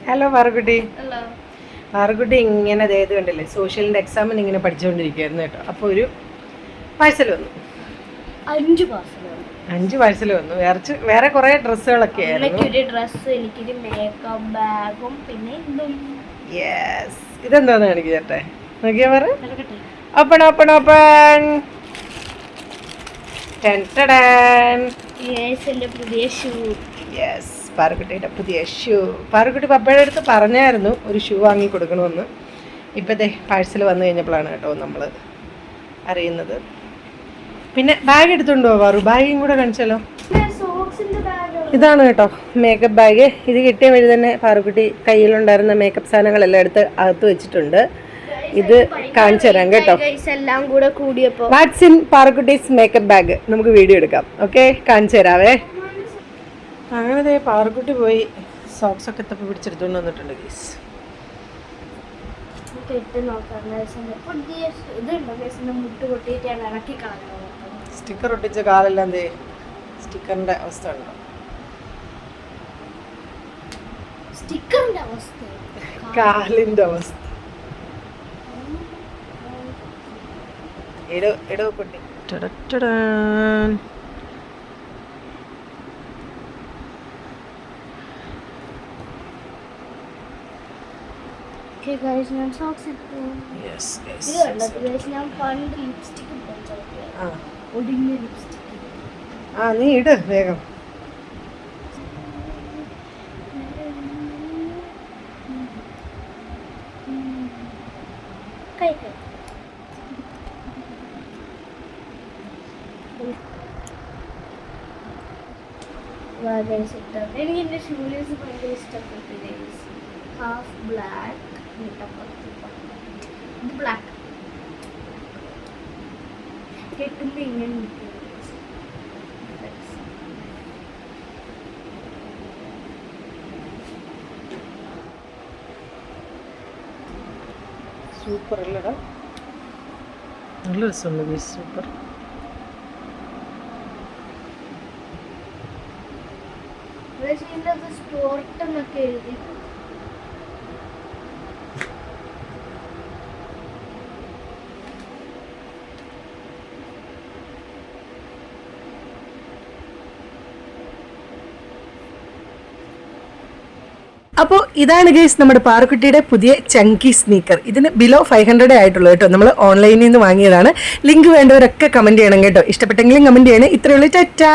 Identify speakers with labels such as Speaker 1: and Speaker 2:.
Speaker 1: Hello Parukutty.
Speaker 2: Hello.
Speaker 1: Parukutty ഇങ്ങനെ അതായത് കണ്ടില്ലേ, സോഷ്യലിൻ്റെ എക്സാമിന് ഇങ്ങനെ പഠിച്ചുകൊണ്ടിരിക്കുകയായിരുന്നു കേട്ടോ. അപ്പോൾ ഒരു പാഴ്സൽ വന്നു.
Speaker 2: 5 പാഴ്സൽ വന്നു.
Speaker 1: 5 പാഴ്സൽ വന്നു. വേറെ കുറേ ഡ്രസ്സുകളൊക്കെ ആയിരുന്നു.
Speaker 2: എനിക്കൊരു ഡ്രസ്സ്, എനിക്കൊരു മേക്കപ്പ് ബാഗും പിന്നെ ഇതും.
Speaker 1: യെസ്, ഇതെന്താന്ന് കാണിക്കുക ചേട്ടെ, നോക്കിയാ പറ. Open open open.
Speaker 2: എൻ്റെ പുതിയ ഷൂ.
Speaker 1: യെസ്, പാറുക്കുട്ടിയുടെ പുതിയ ഷൂ. പാറുക്കുട്ടി പപ്പയുടെ അടുത്ത് പറഞ്ഞായിരുന്നു ഒരു ഷൂ വാങ്ങി കൊടുക്കണമെന്ന്. ഇപ്പോഴത്തെ പാഴ്സൽ വന്നു കഴിഞ്ഞപ്പോഴാണ് കേട്ടോ നമ്മൾ അറിയുന്നത്. പിന്നെ ബാഗ് എടുത്തുകൊണ്ടോ പാറു? ബാഗും കൂടെ കാണിച്ചാലോ. ഇതാണ് കേട്ടോ മേക്കപ്പ് ബാഗ്. ഇത് കിട്ടിയ വഴി തന്നെ പാറുക്കുട്ടി കയ്യിലുണ്ടായിരുന്ന മേക്കപ്പ് സാധനങ്ങളെല്ലാം എടുത്ത് അകത്ത് വെച്ചിട്ടുണ്ട്. ഇത് കാണിച്ചു തരാം കേട്ടോ.
Speaker 2: എല്ലാം കൂടെ കൂടിയപ്പോൾ
Speaker 1: വാട്ട്സ് ഇൻ പാറുക്കുട്ടീസ് മേക്കപ്പ് ബാഗ് നമുക്ക് വീഡിയോ എടുക്കാം. ഓക്കെ, കാണിച്ചു തരാവേ. അങ്ങനെ പാറുക്കുട്ടി പോയി സോക്സ് ഒക്കെ തപ്പി പിടിച്ചെടുത്തുകൊണ്ട് വന്നിട്ടുണ്ട് ഗീസ്. സ്റ്റിക്കർ ഒട്ടിച്ച കാലെല്ലാം സ്റ്റിക്കറിന്റെ അവസ്ഥ ഉണ്ടോ?
Speaker 2: സ്റ്റിക്കറിന്റെ അവസ്ഥ,
Speaker 1: കാലിന്റെ അവസ്ഥ. എടോ കുട്ടി. നീ ഇട് വേഗം.
Speaker 2: എനിക്ക് എന്റെ ഷൂലേസ് ഭയങ്കര ഇഷ്ടപ്പെട്ടു. ഹാഫ് ബ്ലാക്ക്, ഇത് ബ്ലാക്ക് കെട്ടുമ്പോ ഇങ്ങനെ
Speaker 1: സൂപ്പർ അല്ലടാ, നല്ല രസമുണ്ട്. സൂപ്പർ.
Speaker 2: സ്പോർട്ട് എന്നൊക്കെ എഴുതി.
Speaker 1: അപ്പോൾ ഇതാണ് ഗൈസ് നമ്മുടെ പാറുക്കുട്ടിയുടെ പുതിയ ചങ്കി സ്നീക്കർ. ഇതിന് ബിലോ 500 ആയിട്ടുള്ളൂ കേട്ടോ. നമ്മൾ ഓൺലൈനിൽ നിന്ന് വാങ്ങിയതാണ്. ലിങ്ക് വേണ്ടവരൊക്കെ കമൻറ്റ് ചെയ്യണം കേട്ടോ. ഇഷ്ടപ്പെട്ടെങ്കിലും കമൻറ്റ് ചെയ്യണേ. ഇത്രയുള്ളൂ. ടാറ്റാ.